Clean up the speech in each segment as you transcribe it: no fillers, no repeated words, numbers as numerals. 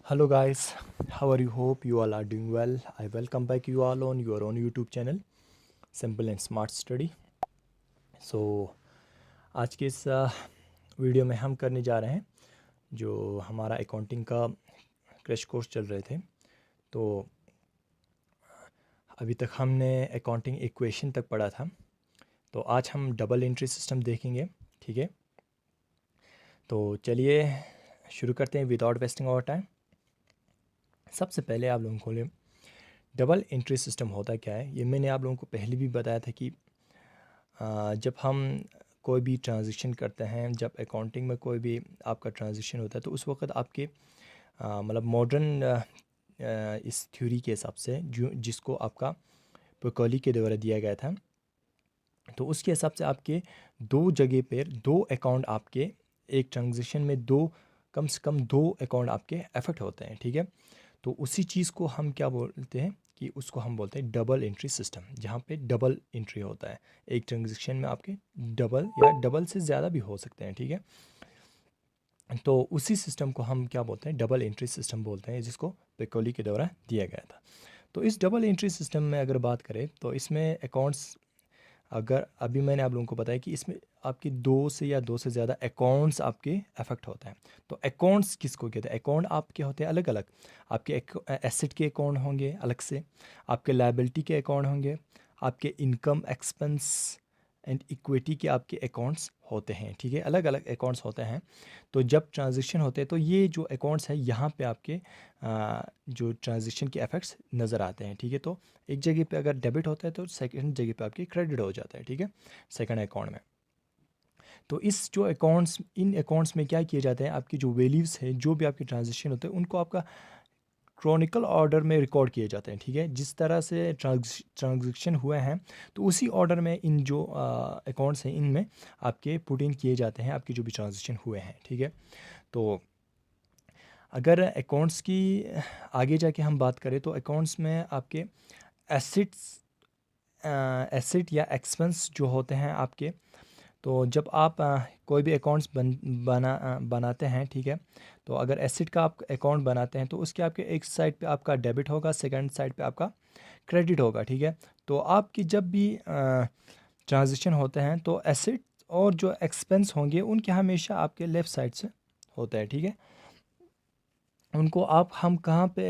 Hello guys, how are you? Hope you all are doing well. I welcome back you all on your own YouTube channel, Simple and Smart Study. So आज के इस video में हम करने जा रहे हैं जो हमारा अकाउंटिंग का क्रैश कोर्स चल रहे थे। तो अभी तक हमने अकाउंटिंग इक्वेशन तक पढ़ा था। तो आज हम डबल एंट्री सिस्टम देखेंगे, ठीक है। तो चलिए शुरू करते हैं विदाउट वेस्टिंग आवर टाइम। सबसे पहले आप लोगों को डबल एंट्री सिस्टम होता क्या है, ये मैंने आप लोगों को पहले भी बताया था कि जब हम कोई भी ट्रांज़ैक्शन करते हैं, जब अकाउंटिंग में कोई भी आपका ट्रांज़ैक्शन होता है तो उस वक्त आपके मतलब मॉडर्न इस थ्योरी के हिसाब से जो जिसको आपका पेकोली के द्वारा दिया गया था, तो उसके हिसाब से आपके दो जगह पर दो अकाउंट आपके एक ट्रांज़ैक्शन में कम से कम दो अकाउंट आपके अफेक्ट होते हैं, ठीक है। तो उसी चीज़ को हम क्या बोलते हैं कि उसको हम बोलते हैं डबल एंट्री सिस्टम, जहाँ पे डबल एंट्री होता है। एक ट्रांजेक्शन में आपके डबल या डबल से ज़्यादा भी हो सकते हैं, ठीक है। तो उसी सिस्टम को हम क्या बोलते हैं, डबल एंट्री सिस्टम बोलते हैं, जिसको पेकोली के द्वारा दिया गया था। तो इस डबल एंट्री सिस्टम में अगर बात करें तो इसमें अकाउंट्स, अगर अभी मैंने आप लोगों को बताया कि इसमें आपके दो से या दो से ज़्यादा अकाउंट्स आपके अफेक्ट होते हैं। तो अकाउंट्स किसको कहते हैं? अकाउंट आपके होते हैं अलग अलग। आपके एसेट के अकाउंट होंगे अलग से, आपके लायबिलिटी के अकाउंट होंगे, आपके इनकम एक्सपेंस एंड इक्विटी के आपके अकाउंट्स होते हैं, ठीक है। अलग अलग अकाउंट्स होते हैं। तो जब ट्रांजेक्शन होते हैं तो ये जो अकाउंट्स है यहाँ पे आपके जो ट्रांजेक्शन के इफेक्ट्स नज़र आते हैं, ठीक है। तो एक जगह पे अगर डेबिट होता है तो सेकंड जगह पे आपके क्रेडिट हो जाता है, ठीक है, सेकंड अकाउंट में। तो इस जो अकाउंट्स, इन अकाउंट्स में क्या किए जाते हैं, आपकी जो वैल्यूज़ है, जो भी आपके ट्रांजेक्शन होते हैं उनको आपका क्रॉनिकल ऑर्डर में रिकॉर्ड किए जाते हैं, ठीक है। जिस तरह से ट्रांजेक्शन हुए हैं तो उसी ऑर्डर में इन जो अकाउंट्स हैं इनमें आपके पुट इन किए जाते हैं, आपके जो भी ट्रांजेक्शन हुए हैं, ठीक है। तो अगर अकाउंट्स की आगे जाके हम बात करें तो अकाउंट्स में आपके एसेट या एक्सपेंस जो होते हैं आपके, तो जब आप कोई भी अकाउंट्स बनाते हैं, ठीक है। तो अगर एसेट का आप अकाउंट बनाते हैं तो उसके आपके एक साइड पे आपका डेबिट होगा, सेकंड साइड पे आपका क्रेडिट होगा, ठीक है। तो आपकी जब भी ट्रांजेक्शन होते हैं तो एसेट और जो एक्सपेंस होंगे उनके हमेशा आपके लेफ़्ट साइड से होता है, ठीक है। उनको आप हम कहाँ पे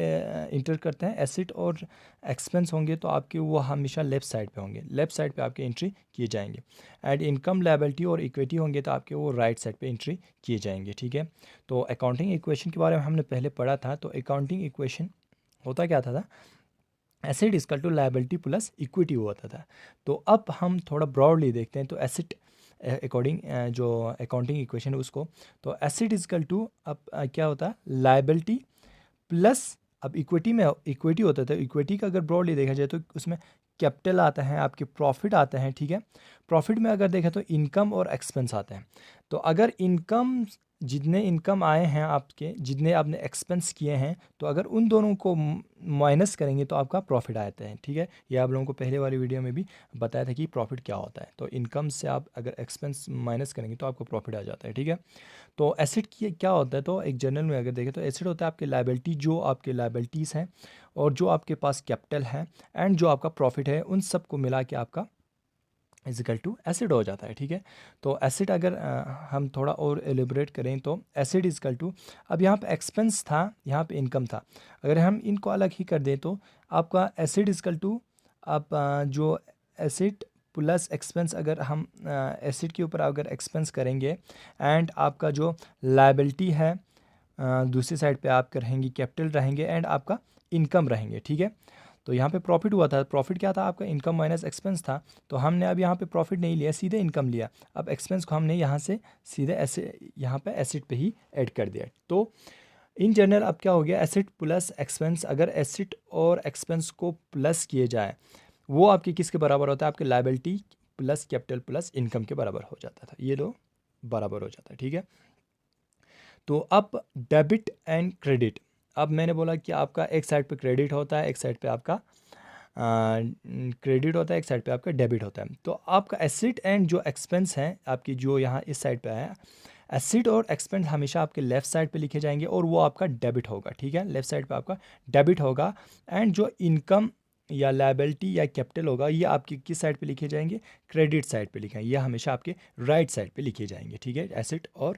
इंटर करते हैं, एसेट और एक्सपेंस होंगे तो आपके वो हमेशा लेफ़्ट साइड पे होंगे, लेफ़्ट साइड पे आपके एंट्री किए जाएंगे। एंड इनकम लायबिलिटी और इक्विटी होंगे तो आपके वो राइट साइड पे एंट्री किए जाएंगे, ठीक है। तो अकाउंटिंग इक्वेशन के बारे में हमने पहले पढ़ा था। तो अकाउंटिंग इक्वेशन होता क्या था asset equal to liability plus equity होता था। तो अब हम थोड़ा ब्रॉडली देखते हैं। तो एसेट अकॉर्डिंग जो अकाउंटिंग इक्वेशन है उसको, तो एसेट इजकल टू अब क्या होता है, लायबिलिटी प्लस, अब इक्विटी में इक्विटी होता था। इक्विटी का अगर ब्रॉडली देखा जाए तो उसमें कैपिटल आता है, आपके प्रॉफिट आते हैं, ठीक है। प्रॉफिट में अगर देखें तो इनकम और एक्सपेंस आते हैं। तो अगर इनकम, जितने इनकम आए हैं आपके, जितने आपने एक्सपेंस किए हैं, तो अगर उन दोनों को माइनस करेंगे तो आपका प्रॉफिट आता है, ठीक है। ये आप लोगों को पहले वाली वीडियो में भी बताया था कि प्रॉफिट क्या होता है। तो इनकम से आप अगर एक्सपेंस माइनस करेंगे तो आपको प्रॉफिट आ जाता है, ठीक है। तो एसेट की क्या होता है, तो एक जनरल में अगर देखें तो एसेट होता है आपके लायबिलिटी, जो आपके लायबिलिटीज़ हैं और जो आपके पास कैपिटल है एंड जो आपका प्रॉफिट है, उन सब को मिला के आपका इजिकल टू एसिड हो जाता है, ठीक है। तो एसिड अगर हम थोड़ा और एलिब्रेट करें तो एसिड इजिकल टू, अब यहाँ पे एक्सपेंस था, यहाँ पे इनकम था, अगर हम इनको अलग ही कर दें तो आपका एसिड इजिकल टू, आप जो एसिड प्लस एक्सपेंस, अगर हम एसिड के ऊपर अगर एक्सपेंस करेंगे एंड आपका जो लायबिलिटी है दूसरी साइड पे आप रहेंगी कैपिटल रहेंगे एंड आपका इनकम रहेंगे, ठीक है। तो यहाँ पे प्रॉफिट हुआ था, प्रॉफिट क्या था आपका, इनकम माइनस एक्सपेंस था। तो हमने अब यहाँ पे प्रॉफिट नहीं लिया, सीधे इनकम लिया। अब एक्सपेंस को हमने यहाँ से सीधे ऐसे यहाँ पे एसेट पे ही ऐड कर दिया। तो इन जनरल अब क्या हो गया, एसेट प्लस एक्सपेंस, अगर एसेट और एक्सपेंस को प्लस किए जाए वो आपके किसके बराबर होता है, आपके liability plus capital plus income के बराबर हो जाता था। ये दो बराबर हो जाता है, ठीक है। तो अब डेबिट एंड क्रेडिट, अब मैंने बोला कि आपका एक साइड पे क्रेडिट होता है, एक साइड पे आपका क्रेडिट होता है, एक साइड पे आपका डेबिट होता है। तो आपका एसेट एंड जो एक्सपेंस है आपकी, जो यहाँ इस साइड पे है, एसेट और एक्सपेंस हमेशा आपके लेफ़्ट साइड पे लिखे जाएंगे और वो आपका डेबिट होगा, ठीक है, लेफ़्ट साइड पे आपका डेबिट होगा। एंड जो इनकम या लायबिलिटी या कैपिटल होगा ये आपके किस साइड पे लिखे जाएंगे, क्रेडिट साइड पे लिखे, ये हमेशा आपके राइट साइड पे लिखे जाएंगे, ठीक है, एसेट और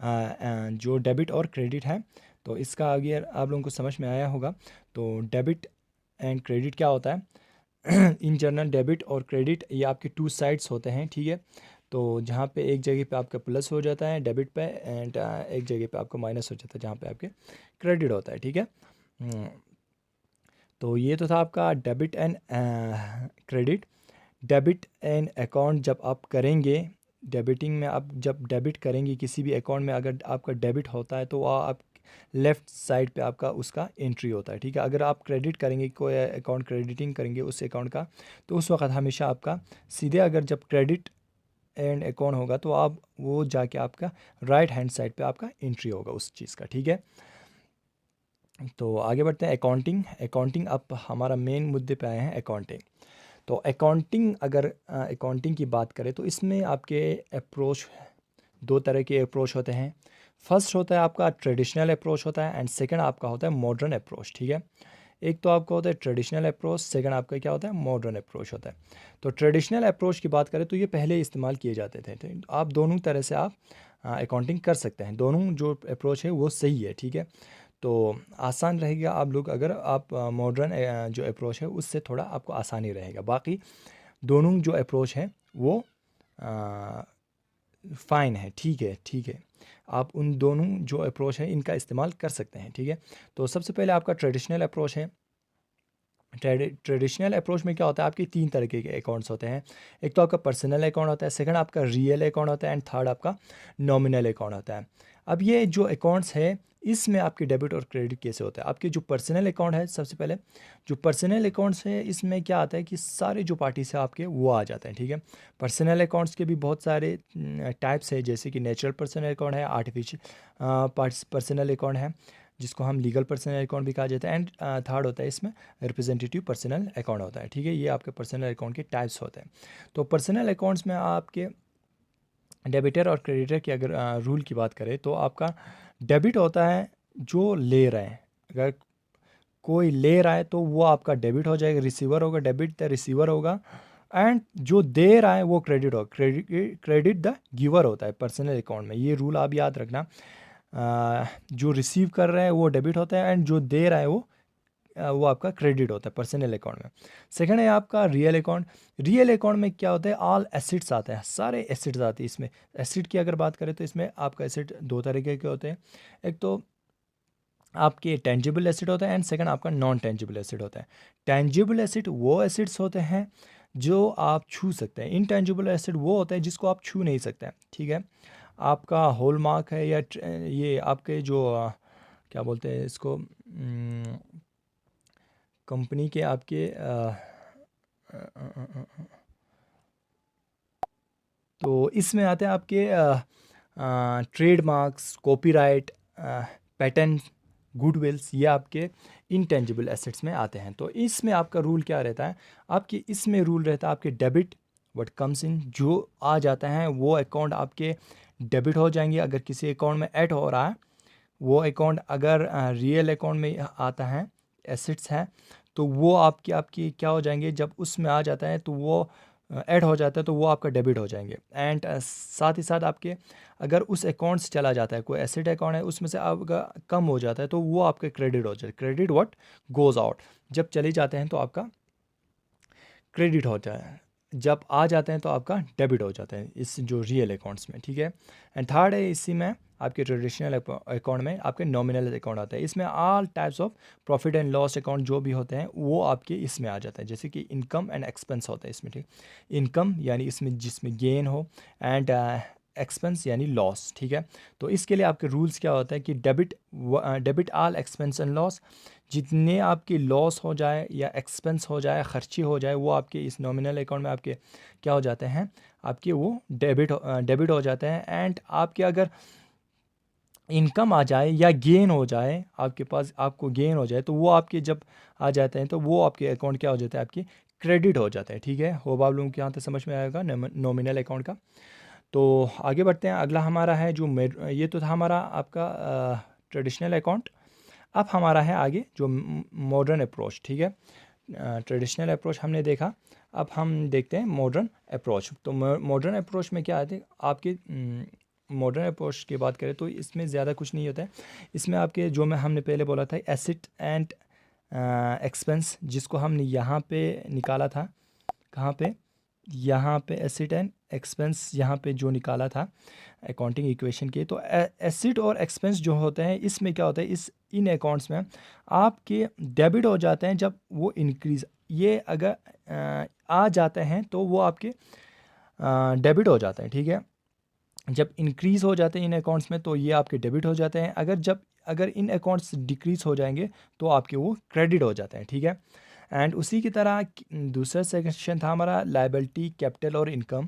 जो डेबिट और क्रेडिट है। तो इसका अगर आप लोगों को समझ में आया होगा तो डेबिट एंड क्रेडिट क्या होता है। इन जनरल डेबिट और क्रेडिट ये आपके टू साइड्स होते हैं, ठीक है। तो जहाँ पे एक जगह पे आपका प्लस हो जाता है डेबिट पे एंड एक जगह पे आपका माइनस हो जाता है जहाँ पे आपके क्रेडिट होता है, ठीक है। तो ये तो था आपका debit and credit. Debit and account जब आप करेंगे, डेबिटिंग में आप जब डेबिट करेंगे किसी भी अकाउंट में, अगर आपका डेबिट होता है तो आप लेफ़्ट साइड पे आपका उसका एंट्री होता है, ठीक है। अगर आप क्रेडिट करेंगे, कोई अकाउंट क्रेडिटिंग करेंगे उस अकाउंट का, तो उस वक्त हमेशा आपका सीधे, अगर जब क्रेडिट एंड अकाउंट होगा तो आप वो जाके आपका राइट हैंड साइड पे आपका एंट्री होगा उस चीज़ का, ठीक है। तो आगे बढ़ते हैं अकाउंटिंग। अकाउंटिंग अब हमारा मेन मुद्दे पे आए हैं, अकाउंटिंग। तो अकाउंटिंग, अगर अकाउंटिंग की बात करें तो इसमें आपके अप्रोच, दो तरह के अप्रोच होते हैं। फर्स्ट होता है आपका ट्रेडिशनल अप्रोच होता है एंड सेकंड आपका होता है मॉडर्न अप्रोच, ठीक है। एक तो आपका होता है ट्रेडिशनल अप्रोच, सेकंड आपका क्या होता है, मॉडर्न अप्रोच होता है। तो ट्रेडिशनल अप्रोच की बात करें तो ये पहले इस्तेमाल किए जाते थे, तो आप दोनों तरह से आप अकाउंटिंग कर सकते हैं, दोनों जो अप्रोच है वो सही है, ठीक है। तो आसान रहेगा आप लोग, अगर आप मॉडर्न जो अप्रोच है उससे थोड़ा आपको आसानी रहेगा। बाकी दोनों जो अप्रोच है वो फ़ाइन है, ठीक है, ठीक है। आप उन दोनों जो अप्रोच है इनका इस्तेमाल कर सकते हैं, ठीक है। तो सबसे पहले आपका ट्रेडिशनल अप्रोच है। ट्रेडिशनल अप्रोच में क्या होता है, आपके तीन तरीके के अकाउंट्स होते हैं। एक तो आपका पर्सनल अकाउंट होता है, सेकंड आपका रियल अकाउंट होता है एंड थर्ड आपका नॉमिनल अकाउंट होता है। अब ये जो अकाउंट्स है इसमें आपके डेबिट और क्रेडिट कैसे होता है। आपके जो पर्सनल अकाउंट है, सबसे पहले जो पर्सनल अकाउंट्स है इसमें क्या आता है कि सारे जो पार्टीज है आपके वो आ जाते हैं, ठीक है। पर्सनल अकाउंट्स के भी बहुत सारे टाइप्स है, जैसे कि नेचुरल पर्सनल अकाउंट है, आर्टिफिशियल पर्सनल अकाउंट है जिसको हम लीगल पर्सनल अकाउंट भी कहा जाता है एंड थर्ड होता है इसमें रिप्रेजेंटेटिव पर्सनल अकाउंट होता है, ठीक है। ये आपके पर्सनल अकाउंट के टाइप्स होते हैं। तो पर्सनल अकाउंट्स में आपके डेबिटर और क्रेडिटर की अगर रूल की बात करें तो आपका डेबिट होता है जो ले रहे हैं, अगर कोई ले रहा है तो वो आपका डेबिट हो जाएगा, रिसीवर होगा, डेबिट द रिसीवर होगा। एंड जो दे रहा है वो क्रेडिट होगा, क्रेडिट द गिवर होता है पर्सनल अकाउंट में। ये रूल आप याद रखना। जो रिसीव कर रहा है वो डेबिट होता है एंड जो दे रहा है वो आपका क्रेडिट होता है पर्सनल अकाउंट में। सेकंड है आपका रियल अकाउंट। रियल अकाउंट में क्या होता है, ऑल एसेट्स आते हैं, सारे एसेट्स आते हैं इसमें। एसेट की अगर बात करें तो इसमें आपका एसेट दो तरीके के होते हैं, एक तो आपके टेंजिबल एसेट होता है एंड सेकंड आपका नॉन टेंजिबल एसेट होता है। टेंजिबल एसेट वो एसेट्स होते हैं जो आप छू सकते हैं, इनटेंजिबल एसेट वो होता है जिसको आप छू नहीं सकते हैं, ठीक है। आपका हॉलमार्क है या ये आपके जो क्या बोलते हैं इसको, कंपनी के आपके तो इसमें आते हैं आपके ट्रेडमार्क्स, कॉपीराइट, पेटेंट, गुडविल्स, ये आपके इनटेंजिबल एसेट्स में आते हैं। तो इसमें आपका रूल क्या रहता है, आपके इसमें रूल रहता है आपके डेबिट व्हाट कम्स इन, जो आ जाता है वो अकाउंट आपके डेबिट हो जाएंगे अगर किसी अकाउंट में ऐड हो रहा है वो अकाउंट। अगर रियल अकाउंट में आता है एसेट्स हैं तो वो आपकी आपकी क्या हो जाएंगे, जब उसमें आ जाता है तो वो ऐड हो जाता है तो वो आपका डेबिट हो जाएंगे। एंड साथ ही साथ आपके अगर उस अकाउंट से चला जाता है, कोई एसेट अकाउंट है उसमें से आपका कम हो जाता है तो वो आपके क्रेडिट हो जाता है। क्रेडिट व्हाट गोज़ आउट, जब चले जाते हैं तो आपका क्रेडिट होता है, जब आ जाते हैं तो आपका डेबिट हो जाता है इस जो रियल अकाउंट्स में, ठीक है। एंड थर्ड है इसी में आपके ट्रेडिशनल अकाउंट में आपके नॉमिनल अकाउंट आता है। इसमें all types of profit and loss account जो भी होते हैं वो आपके इसमें आ जाता है, जैसे कि इनकम एंड एक्सपेंस होता है इसमें, ठीक। इनकम यानी इसमें जिसमें गेन हो एंड एक्सपेंस यानी लॉस, ठीक है। तो इसके लिए आपके रूल्स क्या होता है कि debit all expense and loss, जितने आपके लॉस हो जाए या एक्सपेंस हो जाए, खर्ची हो जाए, वो आपके इस नॉमिनल अकाउंट में आपके क्या हो जाते हैं, आपके वो डेबिट हो जाते हैं। एंड आपके अगर इनकम आ जाए या गेन हो जाए, आपके पास आपको गेन हो जाए तो वो आपके जब आ जाते हैं तो वो आपके अकाउंट क्या हो जाता है, आपकी क्रेडिट हो जाता है, ठीक है। होप आप लोगों को यहाँ तक समझ में आएगा नॉमिनल अकाउंट का। तो आगे बढ़ते हैं। अगला हमारा है जो ये तो था हमारा आपका ट्रेडिशनल अकाउंट। अब हमारा है आगे जो मॉडर्न अप्रोच, ठीक है। ट्रेडिशनल अप्रोच हमने देखा, अब हम देखते हैं मॉडर्न अप्रोच। तो मॉडर्न अप्रोच में क्या आते हैं आपके, मॉडर्न अप्रोच की बात करें तो इसमें ज़्यादा कुछ नहीं होता है। इसमें आपके जो हमने पहले बोला था एसेट एंड एक्सपेंस, जिसको हमने यहाँ पे निकाला था, कहाँ पे, यहाँ पे एसेट एंड एक्सपेंस, यहाँ पे जो निकाला था अकाउंटिंग इक्वेशन के। तो एसेट और एक्सपेंस जो होते हैं इसमें क्या होता है, इन अकाउंट्स में आपके डेबिट हो जाते हैं जब वो इंक्रीज़, ये अगर आ जाते हैं तो वो आपके डेबिट हो जाते हैं, ठीक है। जब इंक्रीज़ हो जाते हैं इन अकाउंट्स में तो ये आपके डेबिट हो जाते हैं। अगर इन अकाउंट्स डिक्रीज़ हो जाएंगे तो आपके वो क्रेडिट हो जाते हैं, ठीक है। एंड उसी की तरह दूसरा सेक्शन था हमारा लायबिलिटी, कैपिटल और इनकम।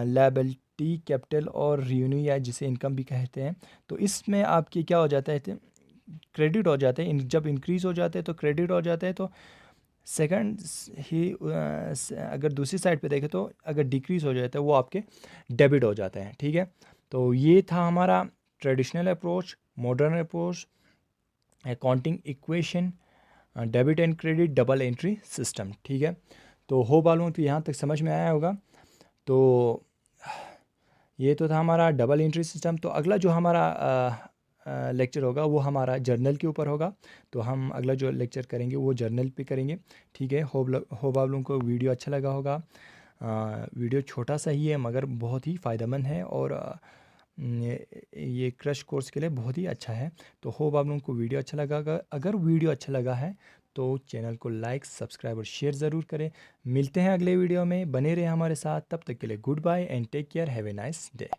लायबिलिटी, कैपिटल और रेवेन्यू, या जिसे इनकम भी कहते हैं। तो इसमें आपके क्या हो जाता है, क्रेडिट हो जाते हैं। जब इंक्रीज़ हो जाते हैं तो क्रेडिट हो जाते हैं। तो सेकंड ही अगर दूसरी साइड पे देखें तो अगर डिक्रीज़ हो जाता है वो आपके डेबिट हो जाते हैं, ठीक है। तो ये था हमारा traditional approach, modern approach, accounting equation, debit and credit, double entry system, ठीक है। तो होप वालों तो यहाँ तक समझ में आया होगा। तो ये तो था हमारा डबल एंट्री सिस्टम। तो अगला जो हमारा लेक्चर होगा वो हमारा जर्नल के ऊपर होगा। तो हम अगला जो लेक्चर करेंगे वो जर्नल पे करेंगे, ठीक है। होप आप लोगों को वीडियो अच्छा लगा होगा। वीडियो छोटा सा ही है मगर बहुत ही फ़ायदेमंद है, और ये क्रश कोर्स के लिए बहुत ही अच्छा है। तो होप आप लोगों को वीडियो अच्छा लगा। अगर वीडियो अच्छा लगा है तो चैनल को लाइक, सब्सक्राइब और शेयर ज़रूर करें। मिलते हैं अगले वीडियो में, बने रहें हमारे साथ। तब तक के लिए goodbye and take care, have a nice day.